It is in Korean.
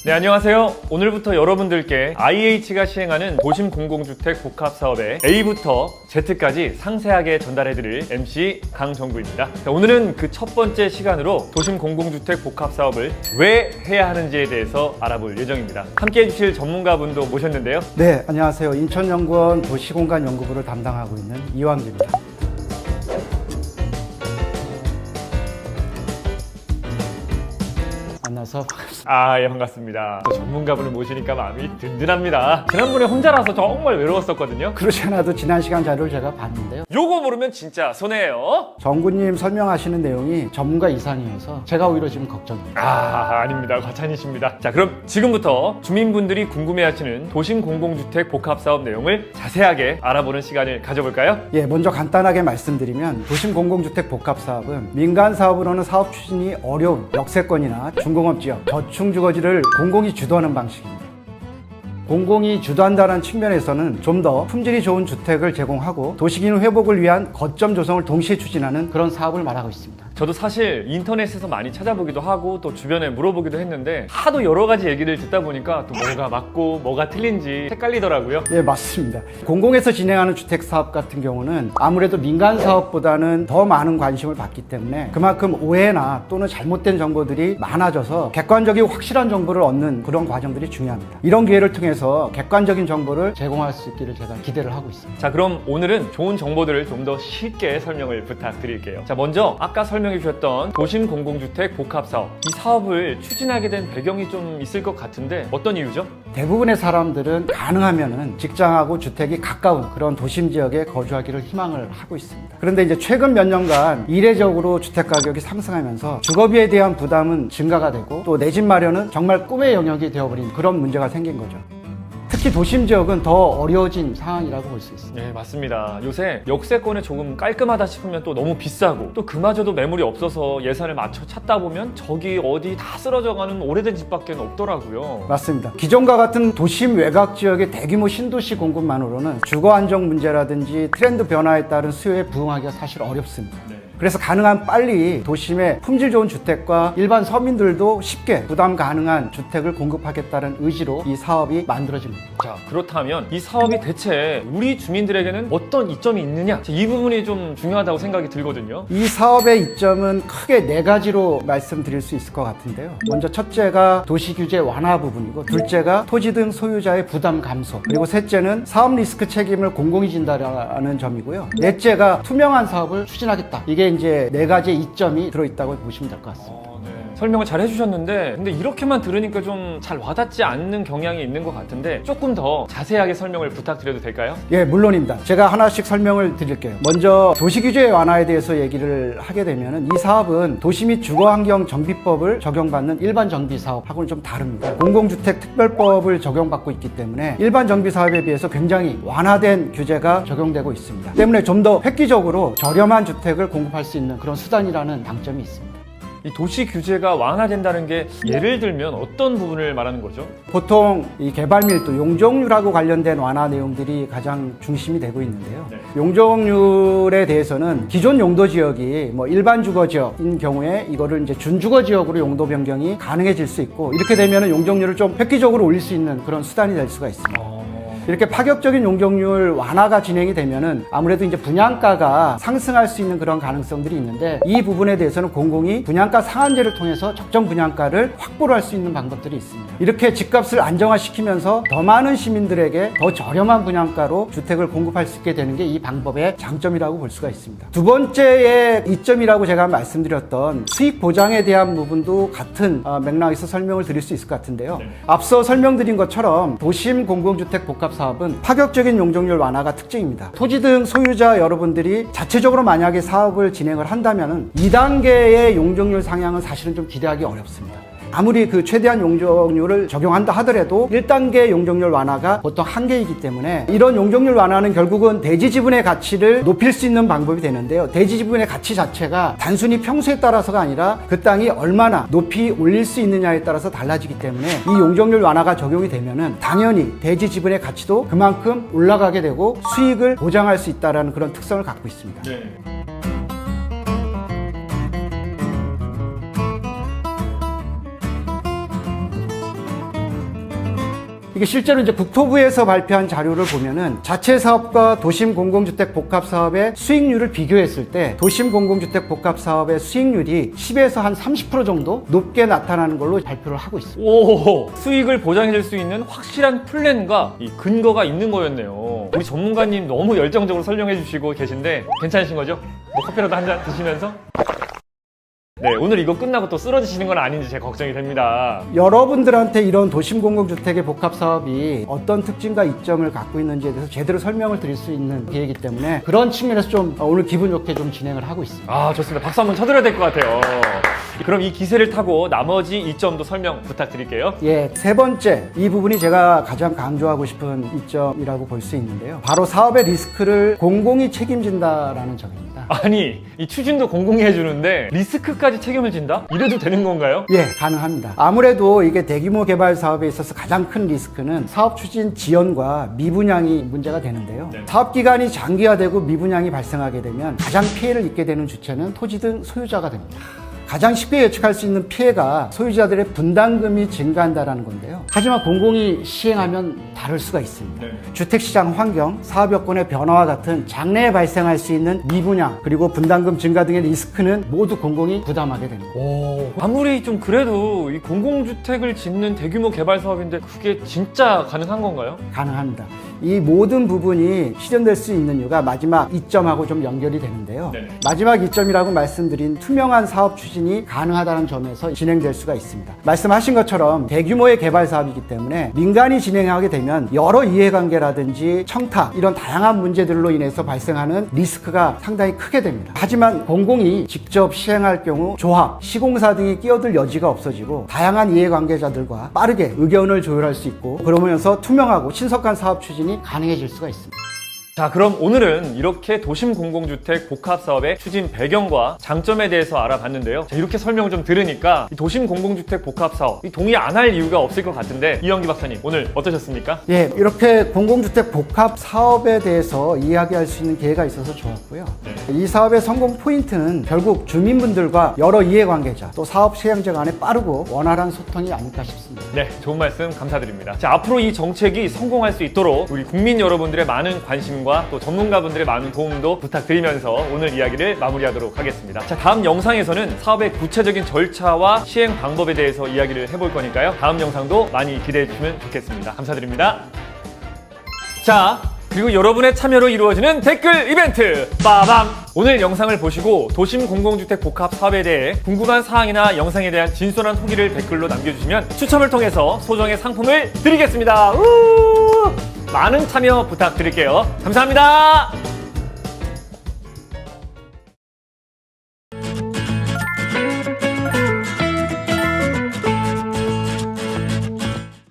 네, 안녕하세요. 오늘부터 여러분들께 IH가 시행하는 도심 공공주택 복합사업의 A부터 Z까지 상세하게 전달해드릴 MC 강정구입니다. 자, 오늘은 그 첫 번째 시간으로 도심 공공주택 복합사업을 왜 해야 하는지에 대해서 알아볼 예정입니다. 함께 해주실 전문가분도 모셨는데요. 네, 안녕하세요. 인천연구원 도시공간연구부를 담당하고 있는 이완기입니다. 만나서 반갑습니다. 예, 반갑습니다. 또 전문가분을 모시니까 마음이 든든합니다. 지난번에 혼자라서 정말 외로웠었거든요. 그렇지 않아도 지난 시간 자료를 제가 봤는데요. 요거 모르면 진짜 손해예요. 정구님 설명하시는 내용이 전문가 이상이어서 제가 오히려 지금 걱정입니다. 아닙니다. 과찬이십니다. 자, 그럼 지금부터 주민분들이 궁금해하시는 도심 공공주택 복합사업 내용을 자세하게 알아보는 시간을 가져볼까요? 예, 먼저 간단하게 말씀드리면 도심 공공주택 복합사업은 민간 사업으로는 사업 추진이 어려운 역세권이나 중공업지역, 저층주거지를 공공이 주도하는 방식입니다. 공공이 주도한다는 측면에서는 좀 더 품질이 좋은 주택을 제공하고 도시기능 회복을 위한 거점 조성을 동시에 추진하는 그런 사업을 말하고 있습니다. 저도 사실 인터넷에서 많이 찾아보기도 하고 또 주변에 물어보기도 했는데 하도 여러 가지 얘기를 듣다 보니까 또 뭐가 맞고 뭐가 틀린지 헷갈리더라고요. 예, 맞습니다. 공공에서 진행하는 주택 사업 같은 경우는 아무래도 민간 사업보다는 더 많은 관심을 받기 때문에 그만큼 오해나 또는 잘못된 정보들이 많아져서 객관적이고 확실한 정보를 얻는 그런 과정들이 중요합니다. 이런 기회를 통해서 객관적인 정보를 제공할 수 있기를 제가 기대를 하고 있습니다. 자, 그럼 오늘은 좋은 정보들을 좀 더 쉽게 설명을 부탁드릴게요. 자, 먼저 아까 설명해 주셨던 도심 공공주택 복합사업, 이 사업을 추진하게 된 배경이 좀 있을 것 같은데 어떤 이유죠? 대부분의 사람들은 가능하면은 직장하고 주택이 가까운 그런 도심 지역에 거주하기를 희망을 하고 있습니다. 그런데 이제 최근 몇 년간 이례적으로 주택 가격이 상승하면서 주거비에 대한 부담은 증가가 되고 또 내 집 마련은 정말 꿈의 영역이 되어버린 그런 문제가 생긴 거죠. 특히 도심 지역은 더 어려워진 상황이라고 볼 수 있습니다. 네, 맞습니다. 요새 역세권에 조금 깔끔하다 싶으면 또 너무 비싸고 또 그마저도 매물이 없어서 예산을 맞춰 찾다 보면 저기 어디 다 쓰러져가는 오래된 집밖에 없더라고요. 맞습니다. 기존과 같은 도심 외곽 지역의 대규모 신도시 공급만으로는 주거 안정 문제라든지 트렌드 변화에 따른 수요에 부응하기가 사실 어렵습니다. 네. 그래서 가능한 빨리 도심에 품질 좋은 주택과 일반 서민들도 쉽게 부담 가능한 주택을 공급하겠다는 의지로 이 사업이 만들어진 겁니다. 자, 그렇다면 이 사업이 대체 우리 주민들에게는 어떤 이점이 있느냐? 이 부분이 좀 중요하다고 생각이 들거든요. 이 사업의 이점은 크게 네 가지로 말씀드릴 수 있을 것 같은데요. 먼저 첫째가 도시 규제 완화 부분이고, 둘째가 토지 등 소유자의 부담 감소, 그리고 셋째는 사업 리스크 책임을 공공이 진다라는 점이고요. 넷째가 투명한 사업을 추진하겠다. 이게 이제 네 가지의 이점이 들어있다고 보시면 될 것 같습니다. 설명을 잘 해주셨는데 근데 이렇게만 들으니까 좀 잘 와닿지 않는 경향이 있는 것 같은데 조금 더 자세하게 설명을 부탁드려도 될까요? 예, 물론입니다. 제가 하나씩 설명을 드릴게요. 먼저 도시규제 완화에 대해서 얘기를 하게 되면 이 사업은 도시 및 주거환경 정비법을 적용받는 일반 정비사업하고는 좀 다릅니다. 공공주택 특별법을 적용받고 있기 때문에 일반 정비사업에 비해서 굉장히 완화된 규제가 적용되고 있습니다. 때문에 좀 더 획기적으로 저렴한 주택을 공급할 수 있는 그런 수단이라는 장점이 있습니다. 이 도시 규제가 완화된다는 게 예를 들면 어떤 부분을 말하는 거죠? 보통 이 개발 밀도, 용적률하고 관련된 완화 내용들이 가장 중심이 되고 있는데요. 네. 용적률에 대해서는 기존 용도 지역이 뭐 일반 주거 지역인 경우에 이거를 이제 준주거 지역으로 용도 변경이 가능해질 수 있고, 이렇게 되면 용적률을 좀 획기적으로 올릴 수 있는 그런 수단이 될 수가 있습니다. 이렇게 파격적인 용적률 완화가 진행이 되면은 아무래도 이제 분양가가 상승할 수 있는 그런 가능성들이 있는데, 이 부분에 대해서는 공공이 분양가 상한제를 통해서 적정 분양가를 확보를 할 수 있는 방법들이 있습니다. 이렇게 집값을 안정화시키면서 더 많은 시민들에게 더 저렴한 분양가로 주택을 공급할 수 있게 되는 게 이 방법의 장점이라고 볼 수가 있습니다. 두 번째의 이점이라고 제가 말씀드렸던 수익 보장에 대한 부분도 같은 맥락에서 설명을 드릴 수 있을 것 같은데요. 네. 앞서 설명드린 것처럼 도심 공공주택 복합 사업은 파격적인 용적률 완화가 특징입니다. 토지 등 소유자 여러분들이 자체적으로 만약에 사업을 진행을 한다면 2단계의 용적률 상향은 사실은 좀 기대하기 어렵습니다. 아무리 그 최대한 용적률을 적용한다 하더라도 1단계 용적률 완화가 보통 한계이기 때문에 이런 용적률 완화는 결국은 대지 지분의 가치를 높일 수 있는 방법이 되는데요. 대지 지분의 가치 자체가 단순히 평수에 따라서가 아니라 그 땅이 얼마나 높이 올릴 수 있느냐에 따라서 달라지기 때문에 이 용적률 완화가 적용이 되면은 당연히 대지 지분의 가치도 그만큼 올라가게 되고 수익을 보장할 수 있다는 그런 특성을 갖고 있습니다. 네. 이게 실제로 이제 국토부에서 발표한 자료를 보면은 자체 사업과 도심 공공주택 복합 사업의 수익률을 비교했을 때 도심 공공주택 복합 사업의 수익률이 10에서 한 30% 정도 높게 나타나는 걸로 발표를 하고 있습니다. 오, 수익을 보장해줄 수 있는 확실한 플랜과 이 근거가 있는 거였네요. 우리 전문가님 너무 열정적으로 설명해 주시고 계신데 괜찮으신 거죠? 뭐 커피라도 한 잔 드시면서? 네, 오늘 이거 끝나고 또 쓰러지시는 건 아닌지 제가 걱정이 됩니다. 여러분들한테 이런 도심 공공주택의 복합 사업이 어떤 특징과 이점을 갖고 있는지에 대해서 제대로 설명을 드릴 수 있는 기회이기 때문에 그런 측면에서 좀 오늘 기분 좋게 좀 진행을 하고 있습니다. 아, 좋습니다. 박수 한번 쳐드려야 될 것 같아요. 그럼 이 기세를 타고 나머지 이점도 설명 부탁드릴게요. 예, 세 번째, 이 부분이 제가 가장 강조하고 싶은 이점이라고 볼 수 있는데요. 바로 사업의 리스크를 공공이 책임진다라는 점입니다. 아니, 이 추진도 공공이 해주는데 리스크까지 책임을 진다? 이래도 되는 건가요? 예, 가능합니다. 아무래도 이게 대규모 개발 사업에 있어서 가장 큰 리스크는 사업 추진 지연과 미분양이 문제가 되는데요. 네. 사업 기간이 장기화되고 미분양이 발생하게 되면 가장 피해를 입게 되는 주체는 토지 등 소유자가 됩니다. 가장 쉽게 예측할 수 있는 피해가 소유자들의 분담금이 증가한다는 건데요. 하지만 공공이 시행하면 다를 수가 있습니다. 네. 주택시장 환경, 사업 여건의 변화와 같은 장래에 발생할 수 있는 미분양, 그리고 분담금 증가 등의 리스크는 모두 공공이 부담하게 됩니다. 오, 아무리 좀 그래도 이 공공주택을 짓는 대규모 개발 사업인데 그게 진짜 가능한 건가요? 가능합니다. 이 모든 부분이 실현될 수 있는 이유가 마지막 이점하고 좀 연결이 되는데요. 네네. 마지막 이점이라고 말씀드린 투명한 사업 추진이 가능하다는 점에서 진행될 수가 있습니다. 말씀하신 것처럼 대규모의 개발 사업이기 때문에 민간이 진행하게 되면 여러 이해관계라든지 청탁 이런 다양한 문제들로 인해서 발생하는 리스크가 상당히 크게 됩니다. 하지만 공공이 직접 시행할 경우 조합, 시공사 등이 끼어들 여지가 없어지고 다양한 이해관계자들과 빠르게 의견을 조율할 수 있고 그러면서 투명하고 신속한 사업 추진이 가능해질 수가 있습니다. 자, 그럼 오늘은 이렇게 도심 공공주택 복합 사업의 추진 배경과 장점에 대해서 알아봤는데요. 자, 이렇게 설명을 좀 들으니까 이 도심 공공주택 복합 사업 동의 안 할 이유가 없을 것 같은데 이영기 박사님 오늘 어떠셨습니까? 예, 이렇게 공공주택 복합 사업에 대해서 이야기할 수 있는 기회가 있어서 좋았고요. 네. 이 사업의 성공 포인트는 결국 주민분들과 여러 이해관계자 또 사업 시행자 간의 빠르고 원활한 소통이 아닐까 싶습니다. 네, 좋은 말씀 감사드립니다. 자, 앞으로 이 정책이 성공할 수 있도록 우리 국민 여러분들의 많은 관심과 또 전문가분들의 많은 도움도 부탁드리면서 오늘 이야기를 마무리하도록 하겠습니다. 자, 다음 영상에서는 사업의 구체적인 절차와 시행 방법에 대해서 이야기를 해볼 거니까요. 다음 영상도 많이 기대해 주시면 좋겠습니다. 감사드립니다. 자, 그리고 여러분의 참여로 이루어지는 댓글 이벤트! 빠밤! 오늘 영상을 보시고 도심 공공주택 복합 사업에 대해 궁금한 사항이나 영상에 대한 진솔한 후기를 댓글로 남겨주시면 추첨을 통해서 소정의 상품을 드리겠습니다. 많은 참여 부탁드릴게요. 감사합니다.